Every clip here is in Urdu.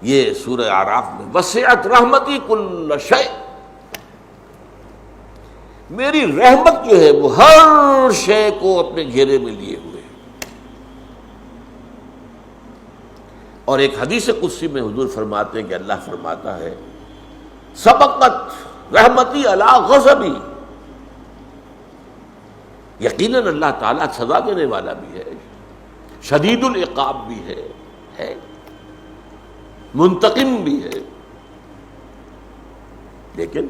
یہ سورہ اعراف میں وسعت رحمتی کل شیء، میری رحمت جو ہے وہ ہر شے کو اپنے گھیرے میں لیے ہوئے ہے۔ اور ایک حدیث قدسی میں حضور فرماتے ہیں کہ اللہ فرماتا ہے سبقت رحمتی علی غضبی، یقیناً اللہ تعالیٰ سزا دینے والا بھی ہے، شدید العقاب بھی ہے منتقم بھی ہے، لیکن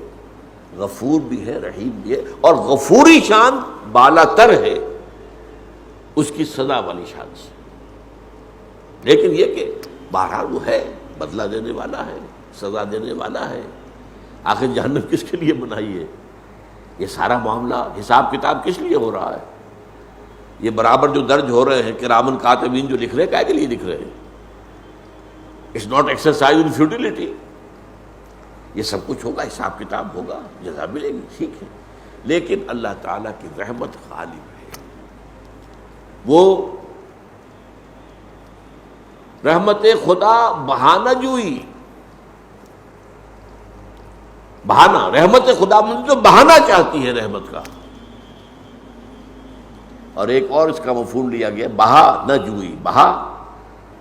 غفور بھی ہے، رحیم بھی ہے، اور غفوری شان بالا تر ہے اس کی سزا والی شان سے۔ لیکن یہ کہ بہرحال وہ ہے، بدلہ دینے والا ہے، سزا دینے والا ہے۔ آخر جہنم کس کے لیے بنائی ہے؟ یہ سارا معاملہ حساب کتاب کس لیے ہو رہا ہے؟ یہ برابر جو درج ہو رہے ہیں کرامن کاتبین جو لکھ رہے ہیں، کیا کے لیے لکھ رہے ہیں؟ It's not exercise in futility, یہ سب کچھ ہوگا، حساب کتاب ہوگا، جزا ملے گی، ٹھیک ہے۔ لیکن اللہ تعالیٰ کی رحمت غالب ہے، وہ رحمت خدا بہانہ جوئی، بہانہ رحمت خدا مند جو بہانہ چاہتی ہے رحمت کا، اور ایک اور اس کا مفہوم لیا گیا بہا نہ جوئی، بہا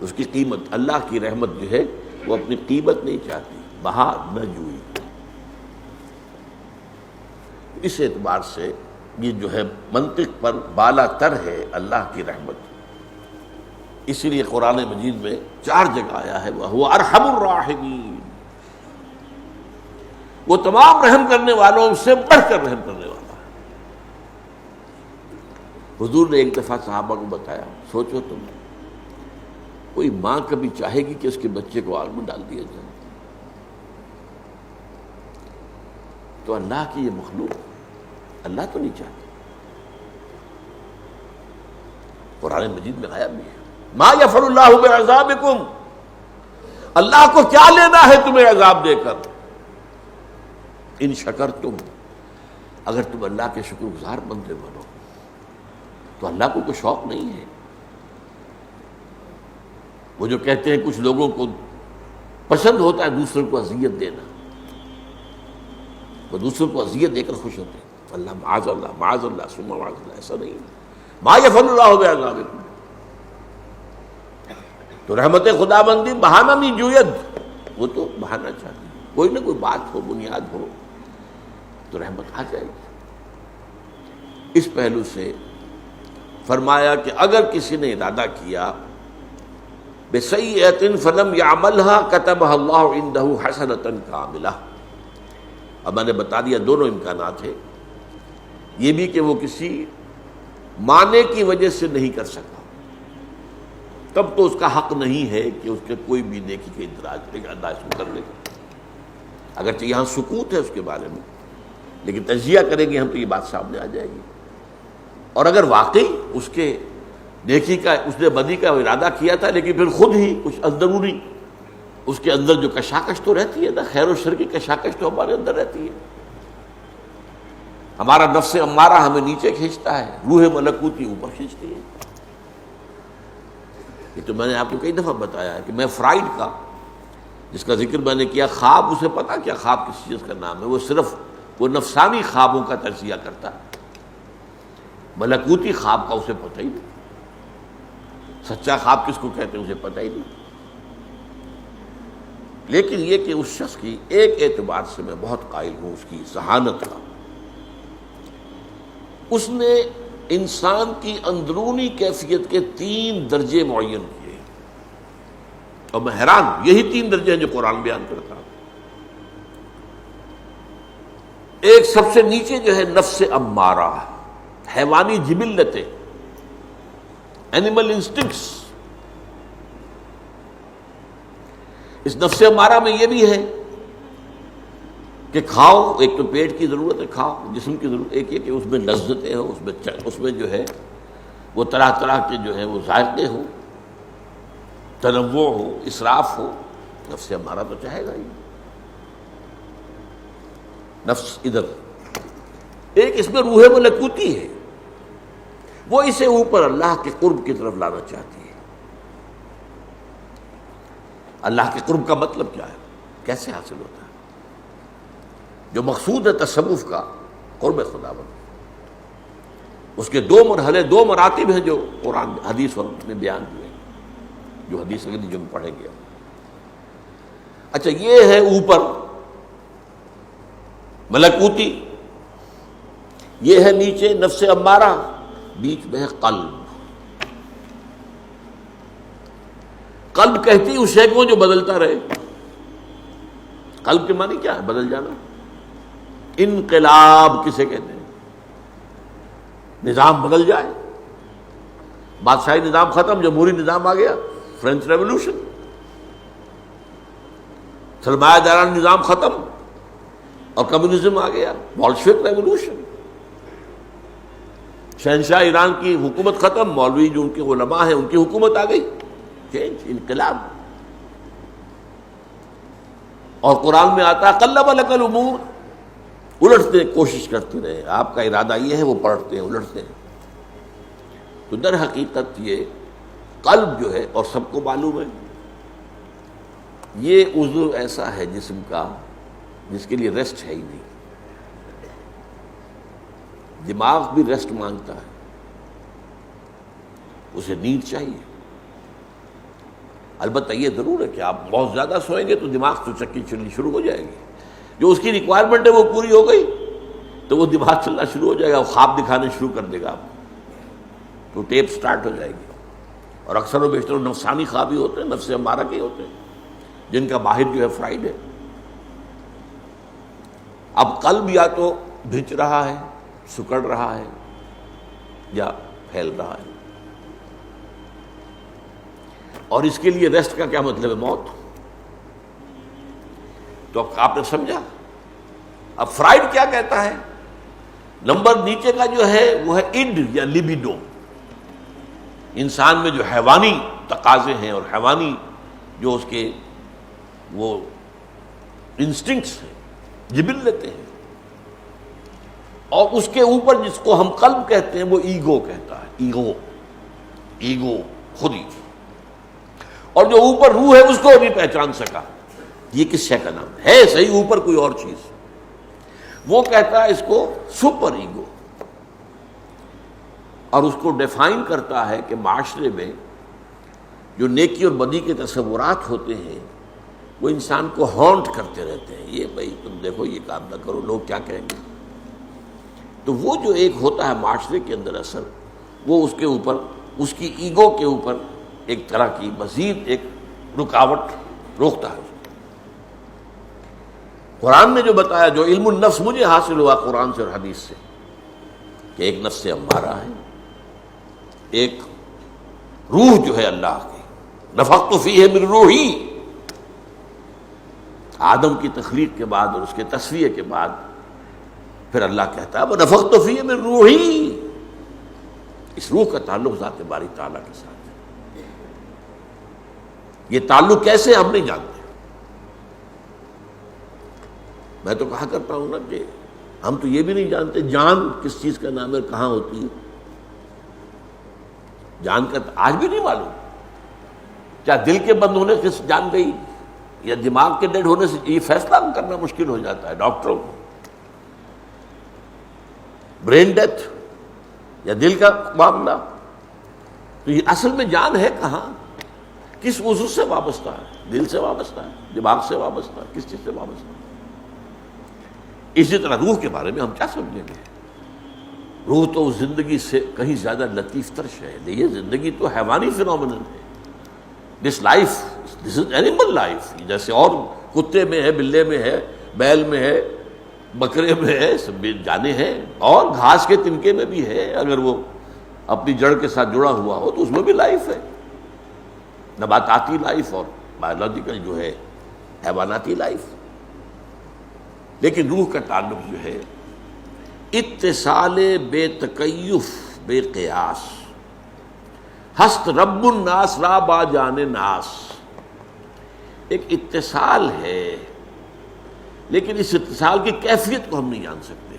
اس کی قیمت، اللہ کی رحمت جو ہے وہ اپنی قیمت نہیں چاہتی، بہا نہ جوئی۔ اس اعتبار سے یہ جو ہے منطق پر بالا تر ہے اللہ کی رحمت، اسی لیے قرآن مجید میں 4 جگہ آیا ہے وَهُوَ أَرْحَمُ الرَّاحِمِينَ، وہ تمام رحم کرنے والوں سے بڑھ کر رحم کرنے والا ہے۔ حضور نے ایک دفعہ صحابہ کو بتایا، سوچو تم، کوئی ماں کبھی چاہے گی کہ اس کے بچے کو آگ میں ڈال دیا جائے؟ تو اللہ کی یہ مخلوق، اللہ تو نہیں چاہتا۔ قرآن مجید میں آیا بھی ہے ما یفعل اللہ بعذابکم، اللہ کو کیا لینا ہے تمہیں عذاب دے کر، ان شکرتم، اگر تم اللہ کے شکر گزار بندے بنو۔ تو اللہ کو کوئی شوق نہیں ہے؟ وہ جو کہتے ہیں کچھ لوگوں کو پسند ہوتا ہے دوسروں کو اذیت دینا، وہ دوسروں کو اذیت دے کر خوش ہوتے ہیں، اللہ معاذ اللہ معاذ اللہ ثم معاذ اللہ، ایسا نہیں ہے۔ ما یفعل اللہ بعذابکم، تو رحمت خدا بندی بہانہ نہیں جوید، وہ تو بہانہ چاہتی ہے، کوئی نہ کوئی بات ہو، بنیاد ہو تو رحمت آ جائے گی۔ اس پہلو سے فرمایا کہ اگر کسی نے ارادہ کیا بسیئۃ فلم یعملها کتبها اللہ عندہ حسنۃ کاملہ، اب میں نے بتا دیا دونوں امکانات ہیں، یہ بھی کہ وہ کسی معنی کی وجہ سے نہیں کر سکا، تب تو اس کا حق نہیں ہے کہ اس کے کوئی بھی نیکی کا اندراج کر لے گا، اگرچہ یہاں سکوت ہے اس کے بارے میں، لیکن تجزیہ کریں گے ہم تو یہ بات سامنے آ جائے گی۔ اور اگر واقعی اس کے نیکی کا، اس نے بدی کا ارادہ کیا تھا لیکن پھر خود ہی کچھ اندرونی اس کے اندر جو کشاکش تو رہتی ہے نا، خیر و شر کی کشاکش تو ہمارے اندر رہتی ہے، ہمارا نفس امارہ ہمیں نیچے کھینچتا ہے، روح ملکوتی اوپر کھینچتی ہے۔ یہ تو میں نے آپ کو کئی دفعہ بتایا ہے کہ میں فرائڈ کا، جس کا ذکر میں نے کیا، خواب، اسے پتا کیا خواب کس چیز کا نام ہے؟ وہ صرف وہ نفسانی خوابوں کا تجزیہ کرتا ہے، ملکوتی خواب کا اسے پتہ ہی نہیں، سچا خواب کس کو کہتے ہیں اسے پتہ ہی نہیں۔ لیکن یہ کہ اس شخص کی ایک اعتبار سے میں بہت قائل ہوں اس کی ذہانت کا، اس نے انسان کی اندرونی کیفیت کے 3 درجے معین کیے، اور میں حیران ہوں، یہی 3 درجے ہیں جو قرآن بیان کرتا ہے۔ ایک سب سے نیچے جو ہے نفس امارہ، حیوانی جبلتیں، اینیمل انسٹنکٹس۔ اس نفس امارہ میں یہ بھی ہے کہ کھاؤ، ایک تو پیٹ کی ضرورت ہے، کھاؤ، جسم کی ضرورت، ایک یہ کہ اس میں لذتیں ہوں، اس میں جو ہے وہ طرح طرح کے جو ہے وہ ذائقے ہوں، تنوع ہو، اسراف ہو، نفس امارہ تو چاہے گا ہی۔ نفس ادھر، ایک اس میں روح ملکوتی ہے، وہ اسے اوپر اللہ کے قرب کی طرف لانا چاہتی ہے۔ اللہ کے قرب کا مطلب کیا ہے، کیسے حاصل ہوتا ہے؟ جو مقصود ہے تصوف کا، قرب خداوند، اس کے دو مرحلے، دو مراتب ہیں جو قرآن حدیث میں بیان ہوئے، جو حدیث اگلی جو ہم پڑھیں گے۔ اچھا، یہ ہے اوپر ملکوتی، یہ ہے نیچے نفس امارہ، بیچ میں ہے قلب۔ قلب کہتی اس شے کو جو بدلتا رہے۔ قلب کے معنی کیا ہے؟ بدل جانا۔ انقلاب کسے کہتے ہیں؟ نظام بدل جائے، بادشاہی نظام ختم، جمہوری نظام آ گیا، فرینچ ریولوشن۔ سرمایہ دارانہ نظام ختم اور کمیونزم آ گیا، بولشوک ریولوشن۔ شہنشاہ ایران کی حکومت ختم، مولوی جو ان کے علماء ہیں ان کی حکومت آ گئی، چینج، انقلاب۔ اور قرآن میں آتا ہے قلب لک الامور، الٹتے کوشش کرتے رہے، آپ کا ارادہ یہ ہے، وہ پلٹتے ہیں، الٹتے ہیں۔ تو در حقیقت یہ قلب جو ہے، اور سب کو معلوم ہے، یہ عضو ایسا ہے جسم کا جس کے لیے ریسٹ ہے ہی نہیں۔ دماغ بھی ریسٹ مانگتا ہے، اسے نیند چاہیے۔ البتہ یہ ضرور ہے کہ آپ بہت زیادہ سوئیں گے تو دماغ تو چکی چلنی شروع ہو جائے گی، جو اس کی ریکوائرمنٹ ہے وہ پوری ہو گئی تو وہ دماغ چلنا شروع ہو جائے گا، وہ خواب دکھانے شروع کر دے گا آپ تو ٹیپ سٹارٹ ہو جائے گی۔ اور اکثر و بیشتر نفسانی خواب ہی ہوتے ہیں، نفس امارہ کے ہوتے ہیں، جن کا ماہر جو ہے فرائیڈ ہے۔ اب قلب یا تو بھچ رہا ہے، سکڑ رہا ہے، یا پھیل رہا ہے، اور اس کے لیے ریسٹ کا کیا مطلب ہے؟ موت۔ تو آپ نے سمجھا؟ اب فرائیڈ کیا کہتا ہے؟ نمبر نیچے کا جو ہے وہ ہے اڈ یا لیبیڈو، انسان میں جو حیوانی تقاضے ہیں اور حیوانی جو اس کے وہ انسٹنکٹس ہیں، جبلتیں ہیں، اور اس کے اوپر جس کو ہم قلب کہتے ہیں وہ ایگو کہتا ہے، ایگو خودی، اور جو اوپر روح ہے اس کو نہیں پہچان سکا یہ کس شے کا نام ہے صحیح اوپر کوئی اور چیز، وہ کہتا ہے اس کو سپر ایگو، اور اس کو ڈیفائن کرتا ہے کہ معاشرے میں جو نیکی اور بدی کے تصورات ہوتے ہیں وہ انسان کو ہانٹ کرتے رہتے ہیں، یہ بھائی تم دیکھو یہ کام نہ کرو، لوگ کیا کہیں گے۔ تو وہ جو ایک ہوتا ہے معاشرے کے اندر اثر، وہ اس کے اوپر، اس کی ایگو کے اوپر ایک طرح کی مزید ایک رکاوٹ روکتا ہے۔ قرآن نے جو بتایا، جو علم النفس مجھے حاصل ہوا قرآن سے اور حدیث سے، کہ ایک نفس امارہ ہے، ایک روح جو ہے اللہ کی، نفخت فیہ من روحی، آدم کی تخلیق کے بعد اور اس کے تصفیہ کے بعد پھر اللہ کہتا ہے وَنَفَخْتُ فِيهِ مِن رُوحِي، اس روح کا تعلق ذات باری تعالیٰ کے ساتھ ہے۔ یہ تعلق کیسے ہم نہیں جانتے۔ میں تو کہا کرتا ہوں نا کہ ہم تو یہ بھی نہیں جانتے جان کس چیز کا نام ہے، کہاں ہوتی ہے، جان کا آج بھی نہیں معلوم۔ کیا دل کے بند ہونے سے جان گئی یا دماغ کے ڈیڈ ہونے سے، یہ فیصلہ کرنا مشکل ہو جاتا ہے ڈاکٹروں کو۔ برین ڈیتھ یا دل کا معاملہ، تو یہ اصل میں جان ہے کہاں، کس عضو سے وابستہ ہے؟ دل سے وابستہ ہے، دماغ سے وابستہ ہے، کس چیز سے وابستہ ہے؟ اسی طرح روح کے بارے میں ہم کیا سمجھیں گے؟ روح تو زندگی سے کہیں زیادہ لطیف تر شے ہے۔ یہ زندگی تو حیوانی فینومینن ہے، this life, this is animal life, جیسے اور کتے میں ہے، بلے میں ہے، بیل میں ہے، بکرے میں ہے، سب جانے ہیں، اور گھاس کے تنکے میں بھی ہے، اگر وہ اپنی جڑ کے ساتھ جڑا ہوا ہو تو اس میں بھی لائف ہے، نباتاتی لائف اور بایولوجیکل جو ہے حیواناتی لائف۔ لیکن روح کا تعلق جو ہے اتصال بے تکیف بے قیاس، ہست رب الناس را با جان ناس، ایک اتصال ہے، لیکن اس اتصال کی کیفیت کو ہم نہیں جان سکتے۔